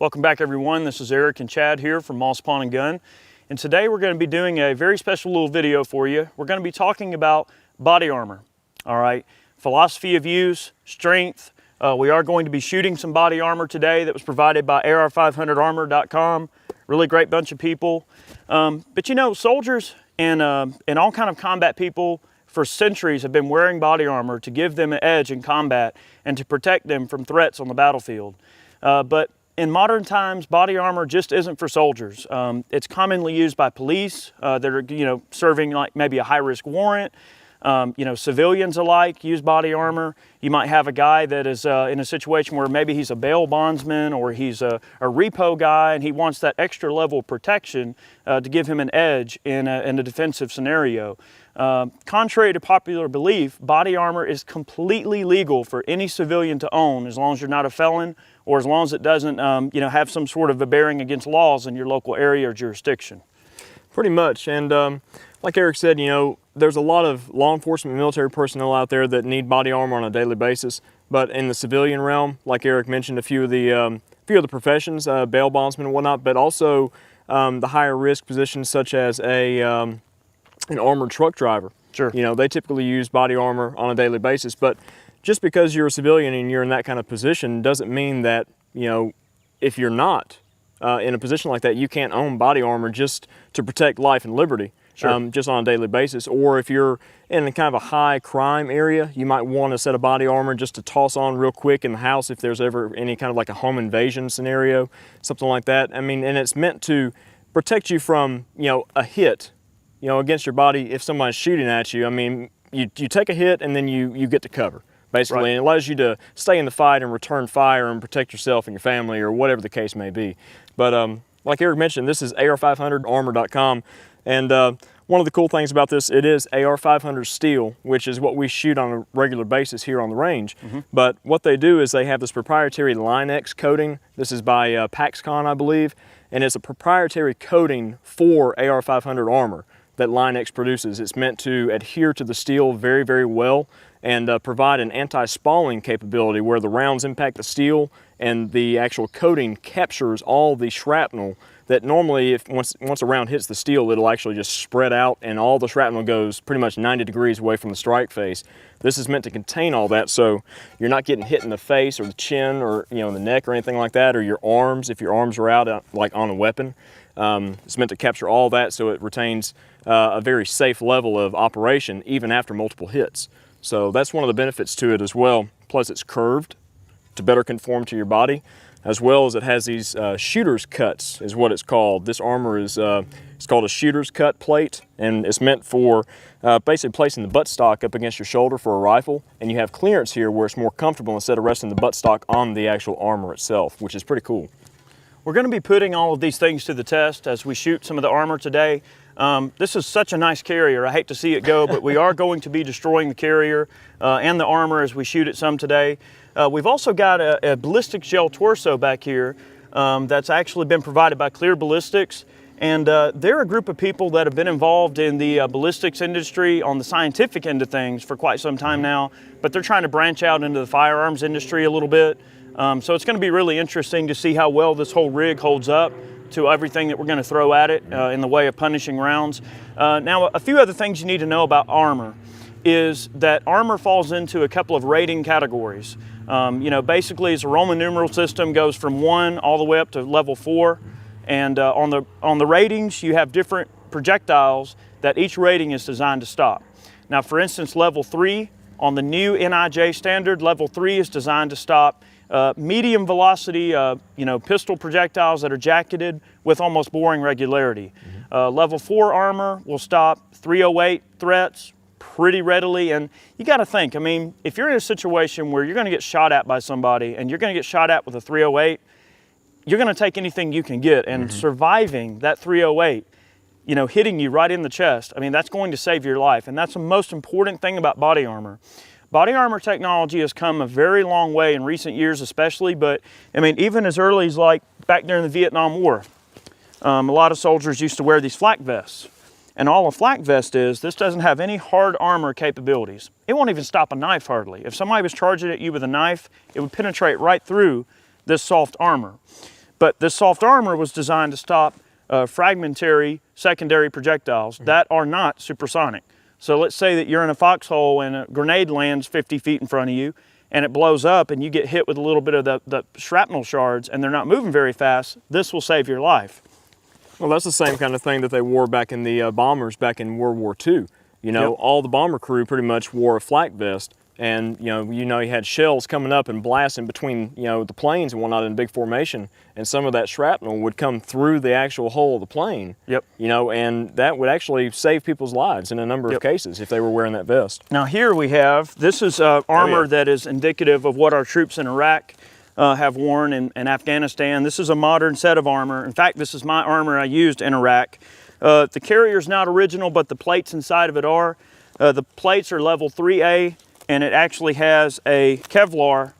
Welcome back everyone, this is Eric and Chad here from Moss Pawn and Gun. And today we're going to be doing a very special little video for you. We're going to be talking about body armor, all right? Philosophy of use, strength. We are going to be shooting some body armor today that was provided by AR500Armor.com. Really great bunch of people. But you know, soldiers and all kind of combat people for centuries have been wearing body armor to give them an edge in combat and to protect them from threats on the battlefield. But in modern times, body armor just isn't for soldiers. It's commonly used by police that are, serving like maybe a high-risk warrant. Civilians alike use body armor. You might have a guy that is in a situation where maybe he's a bail bondsman or he's a repo guy and he wants that extra level of protection to give him an edge in a defensive scenario. Contrary to popular belief, body armor is completely legal for any civilian to own as long as you're not a felon or as long as it doesn't have some sort of a bearing against laws in your local area or jurisdiction. Pretty much, and like Eric said, there's a lot of law enforcement and military personnel out there that need body armor on a daily basis, but in the civilian realm, like Eric mentioned, a few of the professions, bail bondsmen and whatnot, but also the higher risk positions such as an armored truck driver. Sure. They typically use body armor on a daily basis, but just because you're a civilian and you're in that kind of position doesn't mean that, if you're not in a position like that, you can't own body armor just to protect life and liberty. Sure. Just on a daily basis. Or if you're in a kind of a high crime area, you might want a set of body armor just to toss on real quick in the house if there's ever any kind of like a home invasion scenario, something like that. And it's meant to protect you from, a hit, against your body if somebody's shooting at you. You take a hit and then you get to cover, basically. Right. And it allows you to stay in the fight and return fire and protect yourself and your family or whatever the case may be. But like Eric mentioned, this is AR500Armor.com. And one of the cool things about this, it is AR500 steel, which is what we shoot on a regular basis here on the range. Mm-hmm. But what they do is they have this proprietary Line X coating. This is by PaxCon, I believe. And it's a proprietary coating for AR500 armor that Line X produces. It's meant to adhere to the steel very, very well and provide an anti-spalling capability where the rounds impact the steel and the actual coating captures all the shrapnel that normally, once a round hits the steel, it'll actually just spread out and all the shrapnel goes pretty much 90 degrees away from the strike face. This is meant to contain all that so you're not getting hit in the face or the chin or in the neck or anything like that, or your arms if your arms are out like on a weapon. It's meant to capture all that so it retains a very safe level of operation even after multiple hits. So that's one of the benefits to it as well. Plus it's curved to better conform to your body, as well as it has these shooter's cuts is what it's called. This armor is it's called a shooter's cut plate, and it's meant for basically placing the buttstock up against your shoulder for a rifle, and you have clearance here where it's more comfortable instead of resting the buttstock on the actual armor itself, which is pretty cool. We're going to be putting all of these things to the test as we shoot some of the armor today. This is such a nice carrier. I hate to see it go, but we are going to be destroying the carrier and the armor as we shoot it some today. We've also got a ballistic gel torso back here that's actually been provided by Clear Ballistics. And they're a group of people that have been involved in the ballistics industry on the scientific end of things for quite some time now, but they're trying to branch out into the firearms industry a little bit. So it's going to be really interesting to see how well this whole rig holds up to everything that we're going to throw at it in the way of punishing rounds. Now, a few other things you need to know about armor is that armor falls into a couple of rating categories. Basically it's a Roman numeral system, goes from 1 all the way up to level 4. And on the ratings, you have different projectiles that each rating is designed to stop. Now, for instance, level 3, on the new NIJ standard, level 3 is designed to stop medium velocity, pistol projectiles that are jacketed with almost boring regularity. Mm-hmm. Level 4 armor will stop 308 threats pretty readily. And you got to think, if you're in a situation where you're going to get shot at by somebody and you're going to get shot at with a 308, you're going to take anything you can get, and mm-hmm. surviving that 308, hitting you right in the chest, that's going to save your life. And that's the most important thing about body armor. Body armor technology has come a very long way in recent years especially, but even as early as like back during the Vietnam War, a lot of soldiers used to wear these flak vests. And all a flak vest is, this doesn't have any hard armor capabilities. It won't even stop a knife hardly. If somebody was charging at you with a knife, it would penetrate right through this soft armor. But this soft armor was designed to stop fragmentary secondary projectiles that are not supersonic. So let's say that you're in a foxhole and a grenade lands 50 feet in front of you and it blows up and you get hit with a little bit of the shrapnel shards and they're not moving very fast. This will save your life. Well, that's the same kind of thing that they wore back in the bombers back in World War II. You know, Yep. all the bomber crew pretty much wore a flak vest, and you had shells coming up and blasting between the planes and whatnot in big formation, and some of that shrapnel would come through the actual hull of the plane. Yep. And that would actually save people's lives in a number of cases if they were wearing that vest. Now here we have, this is armor yeah. that is indicative of what our troops in Iraq have worn in Afghanistan. This is a modern set of armor. In fact, this is my armor I used in Iraq. The carrier's not original, but the plates inside of it are. The plates are level 3A, and it actually has a Kevlar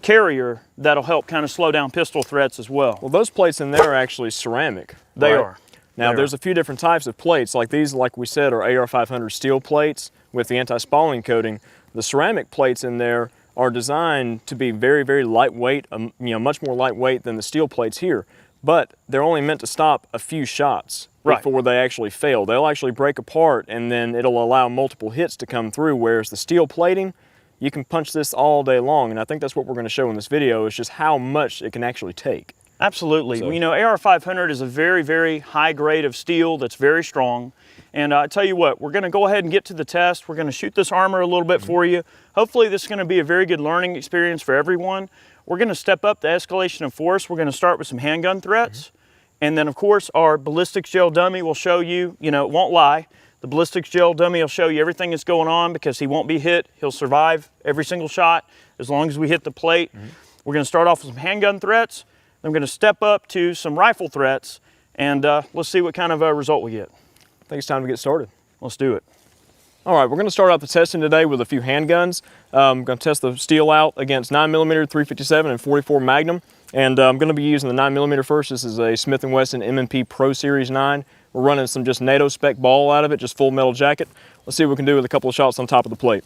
carrier that'll help kind of slow down pistol threats as well. Well, those plates in there are actually ceramic. They right? are. Now, there's a few different types of plates. Like these, like we said, are AR500 steel plates with the anti-spalling coating. The ceramic plates in there are designed to be very, very lightweight, much more lightweight than the steel plates here. But they're only meant to stop a few shots before they actually fail. They'll actually break apart and then it'll allow multiple hits to come through, whereas the steel plating, you can punch this all day long. And I think that's what we're going to show in this video, is just how much it can actually take. Absolutely. So, AR500 is a very, very high grade of steel that's very strong. And I tell you what, we're going to go ahead and get to the test. We're going to shoot this armor a little bit for you. Hopefully this is going to be a very good learning experience for everyone. We're going to step up the escalation of force. We're going to start with some handgun threats. And then of course our ballistics gel dummy will show you, it won't lie. The ballistics gel dummy will show you everything that's going on because he won't be hit. He'll survive every single shot as long as we hit the plate. We're going to start off with some handgun threats. Then we're going to step up to some rifle threats. And let's see what kind of a result we get. I think it's time to get started. Let's do it. All right, we're going to start out the testing today with a few handguns. I'm going to test the steel out against 9mm, 357, and 44 Magnum. And I'm going to be using the 9mm first. This is a Smith & Wesson M&P Pro Series 9. We're running some just NATO spec ball out of it, just full metal jacket. Let's see what we can do with a couple of shots on top of the plate.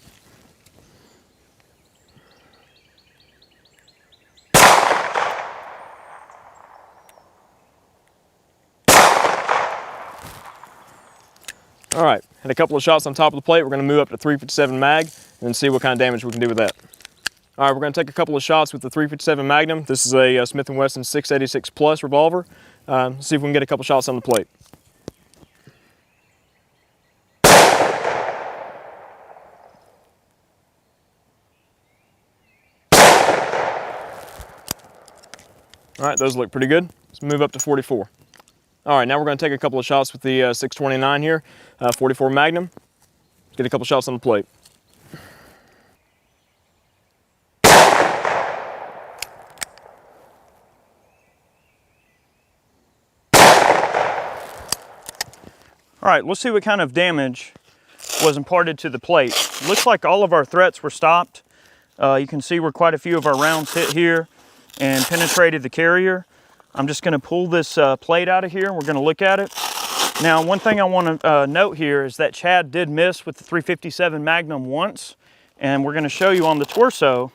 All right, had a couple of shots on top of the plate. We're going to move up to 357 mag and see what kind of damage we can do with that. All right, we're going to take a couple of shots with the 357 Magnum. This is a Smith & Wesson 686 Plus revolver. See if we can get a couple shots on the plate. All right, those look pretty good. Let's move up to 44. All right, now we're going to take a couple of shots with the 629 here, 44 Magnum. Get a couple shots on the plate. All right, let's see what kind of damage was imparted to the plate. Looks like all of our threats were stopped. You can see where quite a few of our rounds hit here and penetrated the carrier. I'm just going to pull this plate out of here and we're going to look at it. Now, one thing I want to note here is that Chad did miss with the 357 Magnum once, and we're going to show you on the torso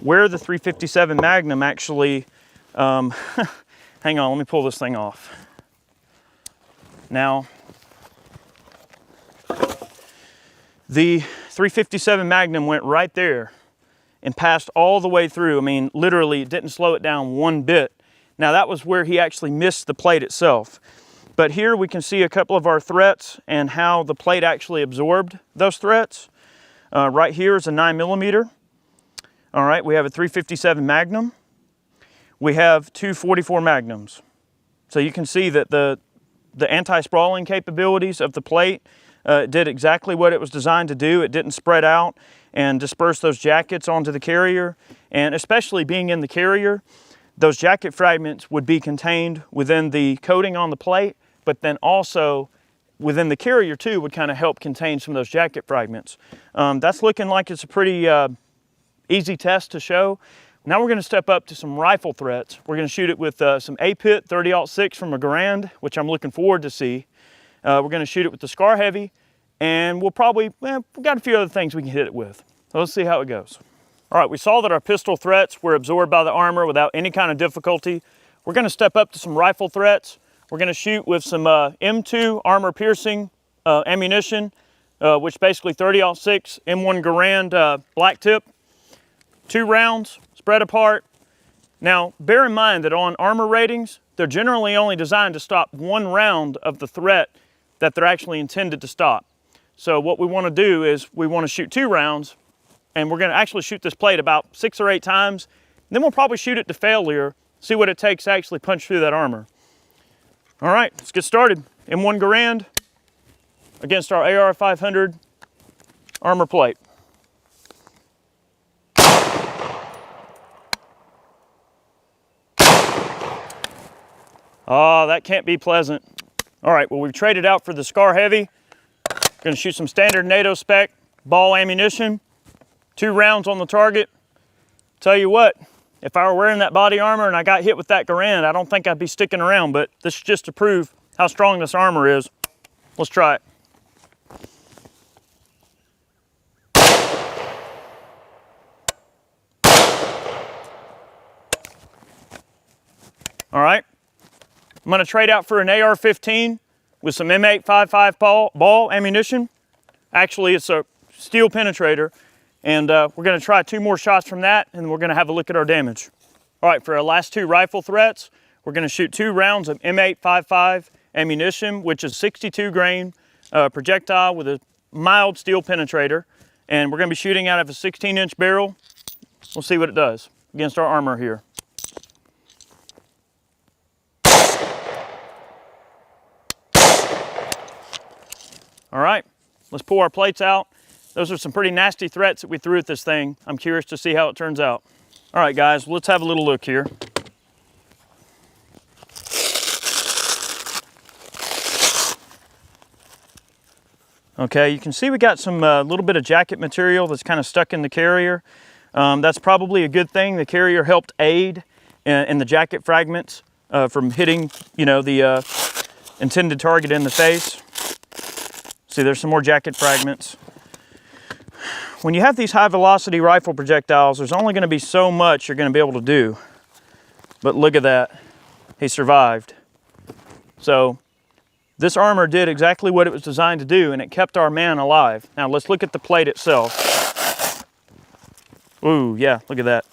where the 357 Magnum actually, hang on, let me pull this thing off. Now, the 357 Magnum went right there and passed all the way through. I mean, literally, it didn't slow it down one bit. Now, that was where he actually missed the plate itself. But here we can see a couple of our threats and how the plate actually absorbed those threats. Right here is a 9mm. All right, we have a 357 Magnum. We have two 44 Magnums. So you can see that the anti-sprawling capabilities of the plate did exactly what it was designed to do. It didn't spread out and disperse those jackets onto the carrier. And especially being in the carrier, those jacket fragments would be contained within the coating on the plate, but then also within the carrier too would kind of help contain some of those jacket fragments. That's looking like it's a pretty easy test to show. Now we're going to step up to some rifle threats. We're going to shoot it with some A-Pit 30-06 from a Garand, which I'm looking forward to see. We're going to shoot it with the Scar Heavy, and we'll probably, we've got a few other things we can hit it with. So let's see how it goes. All right, we saw that our pistol threats were absorbed by the armor without any kind of difficulty. We're going to step up to some rifle threats. We're going to shoot with some M2 armor piercing ammunition, which basically 30-06 M1 Garand black tip. 2 rounds spread apart. Now, bear in mind that on armor ratings, they're generally only designed to stop 1 round of the threat that they're actually intended to stop. So what we want to do is we want to shoot 2 rounds, and we're going to actually shoot this plate about 6 or 8 times. And then we'll probably shoot it to failure, see what it takes to actually punch through that armor. All right, let's get started. M1 Garand against our AR500 armor plate. Oh, that can't be pleasant. All right, well, we've traded out for the Scar Heavy. Gonna shoot some standard NATO spec ball ammunition, 2 rounds on the target. Tell you what, if I were wearing that body armor and I got hit with that Garand, I don't think I'd be sticking around, but this is just to prove how strong this armor is. Let's try it. All right, I'm gonna trade out for an AR-15 with some M855 ball ammunition. Actually, it's a steel penetrator, and we're gonna try 2 more shots from that, and we're gonna have a look at our damage. All right, for our last 2 rifle threats, we're gonna shoot 2 rounds of M855 ammunition, which is 62 grain projectile with a mild steel penetrator, and we're gonna be shooting out of a 16-inch barrel. We'll see what it does against our armor here. All right, let's pull our plates out. Those are some pretty nasty threats that we threw at this thing. I'm curious to see how it turns out. All right, guys, let's have a little look here. Okay, you can see we got some little bit of jacket material that's kind of stuck in the carrier. That's probably a good thing. The carrier helped aid in the jacket fragments from hitting, you know, the intended target in the face. See, there's some more jacket fragments. When you have these high velocity rifle projectiles, there's only gonna be so much you're gonna be able to do. But look at that, he survived. So this armor did exactly what it was designed to do, and it kept our man alive. Now let's look at the plate itself. Ooh, yeah, look at that.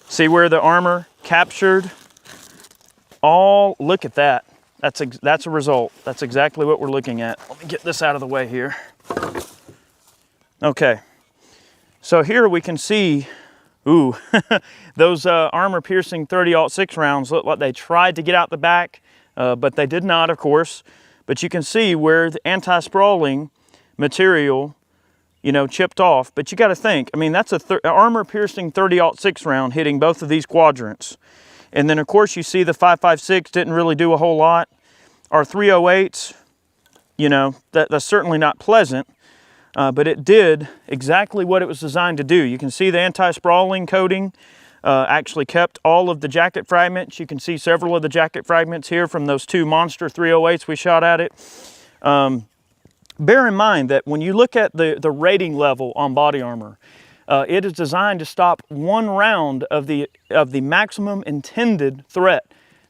See where the armor captured all, look at that. That's a result. That's exactly what we're looking at. Let me get this out of the way here. Okay, so here we can see, ooh, those armor piercing 30-06 rounds look like they tried to get out the back, but they did not, of course. But you can see where the anti-spalling material, you know, chipped off. But you got to think, I mean, that's a armor piercing 30-06 round hitting both of these quadrants. And then, of course, you see the 5.56 didn't really do a whole lot. Our 308s, you know, that's certainly not pleasant, but it did exactly what it was designed to do. You can see the anti-spalling coating actually kept all of the jacket fragments. You can see several of the jacket fragments here from those 2 monster 308s we shot at it. Bear in mind that when you look at the rating level on body armor, it is designed to stop 1 round of the maximum intended threat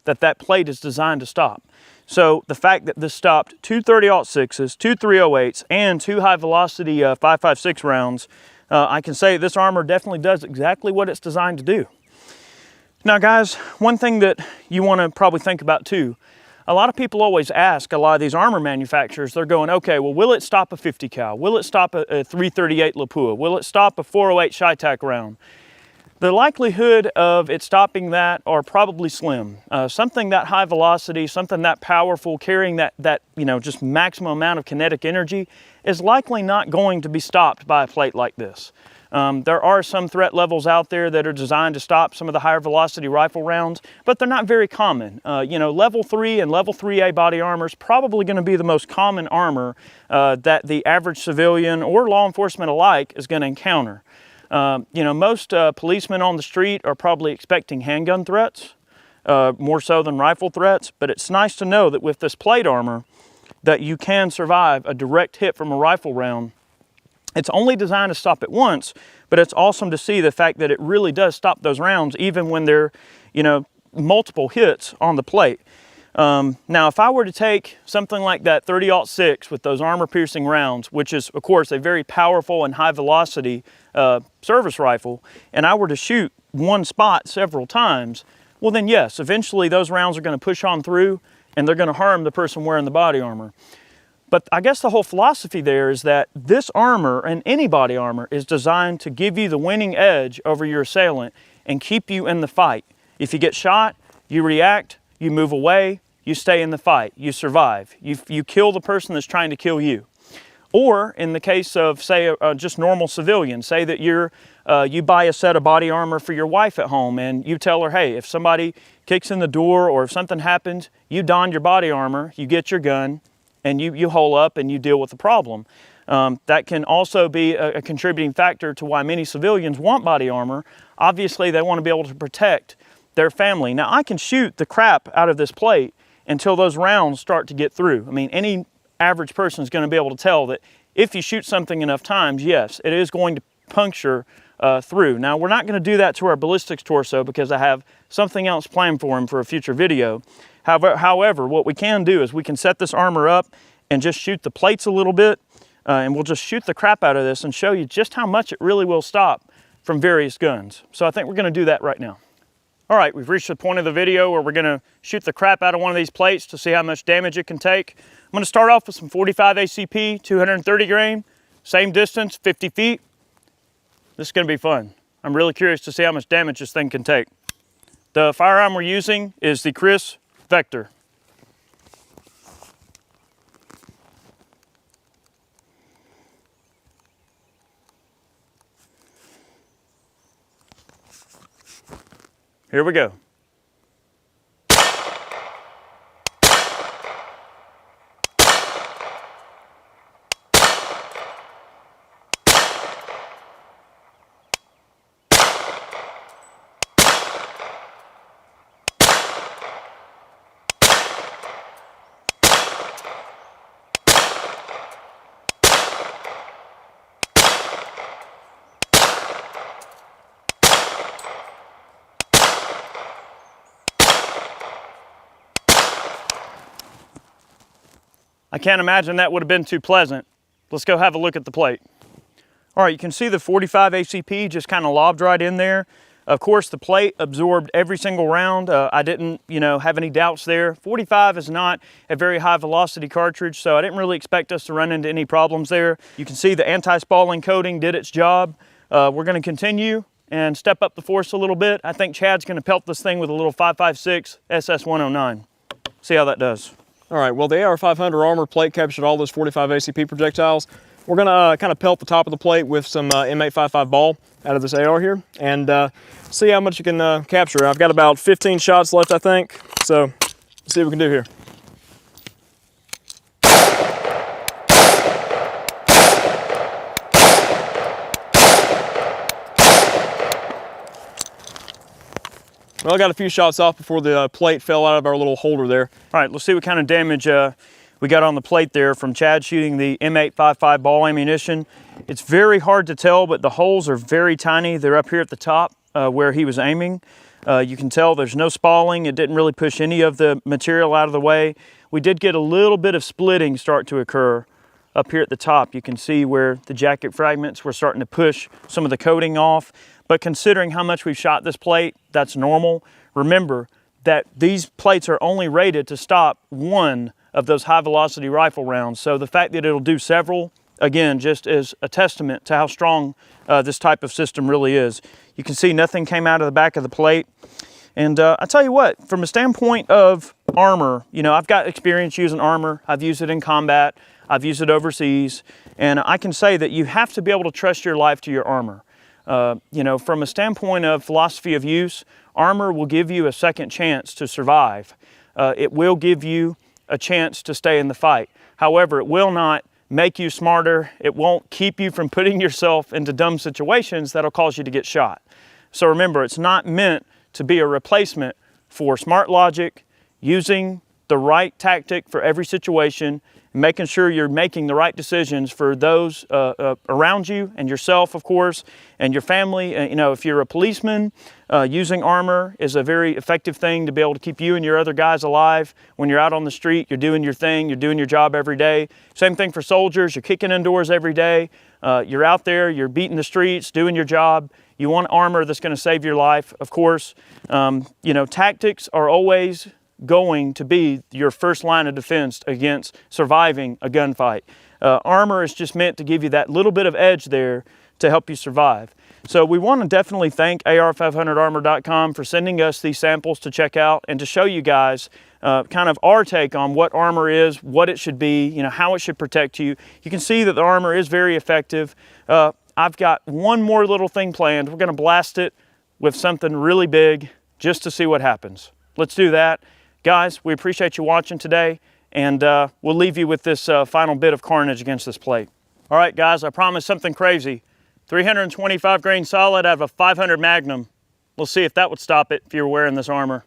that plate is designed to stop. So the fact that this stopped 2 30-06s, 2 308s, and 2 high velocity 5.56 rounds, I can say this armor definitely does exactly what it's designed to do. Now guys, one thing that you want to probably think about too, a lot of people always ask a lot of these armor manufacturers, they're going, okay, well, will it stop a 50 cal? Will it stop a 338 Lapua? Will it stop a 408 Chi-Tac round? The likelihood of it stopping that are probably slim. Something that high velocity, something that powerful, carrying that you know, just maximum amount of kinetic energy is likely not going to be stopped by a plate like this. There are some threat levels out there that are designed to stop some of the higher velocity rifle rounds, but they're not very common. You know, level 3 and level 3A body armor is probably going to be the most common armor that the average civilian or law enforcement alike is going to encounter. You know, most policemen on the street are probably expecting handgun threats, more so than rifle threats, but it's nice to know that with this plate armor that you can survive a direct hit from a rifle round. It's only designed to stop it once, but it's awesome to see the fact that it really does stop those rounds even when they're, you know, multiple hits on the plate. Now, if I were to take something like that 30-06 with those armor-piercing rounds, which is, of course, a very powerful and high-velocity service rifle, and I were to shoot one spot several times, well then yes, eventually those rounds are going to push on through and they're going to harm the person wearing the body armor. But I guess the whole philosophy there is that this armor, and any body armor, is designed to give you the winning edge over your assailant and keep you in the fight. If you get shot, you react, you move away, you stay in the fight, you survive. You kill the person that's trying to kill you. Or in the case of, say, just normal civilians, say that you buy a set of body armor for your wife at home and you tell her, hey, if somebody kicks in the door or if something happens, you don your body armor, you get your gun, and you hole up and you deal with the problem. That can also be a contributing factor to why many civilians want body armor. Obviously, they want to be able to protect their family. Now, I can shoot the crap out of this plate until those rounds start to get through. I mean, any average person is going to be able to tell that if you shoot something enough times, yes, it is going to puncture through. Now, we're not going to do that to our ballistics torso because I have something else planned for him for a future video. However, what we can do is we can set this armor up and just shoot the plates a little bit, and we'll just shoot the crap out of this and show you just how much it really will stop from various guns. So I think we're going to do that right now. All right, we've reached the point of the video where we're going to shoot the crap out of one of these plates to see how much damage it can take. I'm going to start off with some 45 ACP, 230 grain, same distance, 50 feet. This is going to be fun. I'm really curious to see how much damage this thing can take. The firearm we're using is the Chris Vector. Here we go. I can't imagine that would have been too pleasant. Let's go have a look at the plate. All right, you can see the 45 ACP just kind of lobbed right in there. Of course, the plate absorbed every single round. I didn't, have any doubts there. 45 is not a very high velocity cartridge, so I didn't really expect us to run into any problems there. You can see the anti-spalling coating did its job. We're going to continue and step up the force a little bit. I think Chad's going to pelt this thing with a little 5.56 SS109. See how that does. All right, well, the AR500 Armor plate captured all those 45 ACP projectiles. We're gonna kind of pelt the top of the plate with some M855 ball out of this AR here and see how much you can capture. I've got about 15 shots left, I think. So let's see what we can do here. Well, I got a few shots off before the plate fell out of our little holder there. All right, let's see what kind of damage we got on the plate there from Chad shooting the M855 ball ammunition. It's very hard to tell, but the holes are very tiny. They're up here at the top where he was aiming. You can tell there's no spalling. It didn't really push any of the material out of the way. We did get a little bit of splitting start to occur up here at the top. You can see where the jacket fragments were starting to push some of the coating off. But considering how much we've shot this plate, that's normal. Remember that these plates are only rated to stop one of those high velocity rifle rounds. So the fact that it'll do several, again, just is a testament to how strong this type of system really is. You can see nothing came out of the back of the plate. And I tell you what, from a standpoint of armor, I've got experience using armor. I've used it in combat. I've used it overseas. And I can say that you have to be able to trust your life to your armor. From a standpoint of philosophy of use, armor will give you a second chance to survive. It will give you a chance to stay in the fight. However, it will not make you smarter. It won't keep you from putting yourself into dumb situations that'll cause you to get shot. So remember, it's not meant to be a replacement for smart logic, using the right tactic for every situation, and making sure you're making the right decisions for those around you and yourself, of course, and your family. You know, if you're a policeman, using armor is a very effective thing to be able to keep you and your other guys alive. When you're out on the street, you're doing your thing, you're doing your job every day. Same thing for soldiers, you're kicking indoors every day. You're out there, you're beating the streets, doing your job. You want armor that's going to save your life, of course. You know, tactics are always going to be your first line of defense against surviving a gunfight. Armor is just meant to give you that little bit of edge there to help you survive. So we want to definitely thank AR500Armor.com for sending us these samples to check out and to show you guys kind of our take on what armor is, what it should be, you know, how it should protect you. You can see that the armor is very effective. I've got one more little thing planned. We're going to blast it with something really big just to see what happens. Let's do that. Guys, we appreciate you watching today, and we'll leave you with this final bit of carnage against this plate. All right, guys, I promised something crazy. 325 grain solid out of a 500 Magnum. We'll see if that would stop it if you were wearing this armor.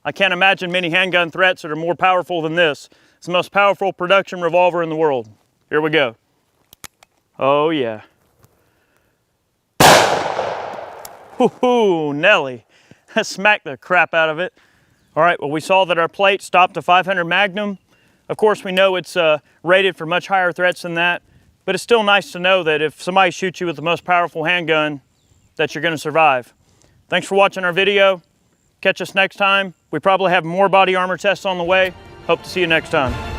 I can't imagine many handgun threats that are more powerful than this. It's the most powerful production revolver in the world. Here we go. Oh yeah. Whoo-hoo, Nelly. That smacked the crap out of it. All right, well, we saw that our plate stopped a 500 Magnum. Of course, we know it's rated for much higher threats than that, but it's still nice to know that if somebody shoots you with the most powerful handgun, that you're gonna survive. Thanks for watching our video. Catch us next time. We probably have more body armor tests on the way. Hope to see you next time.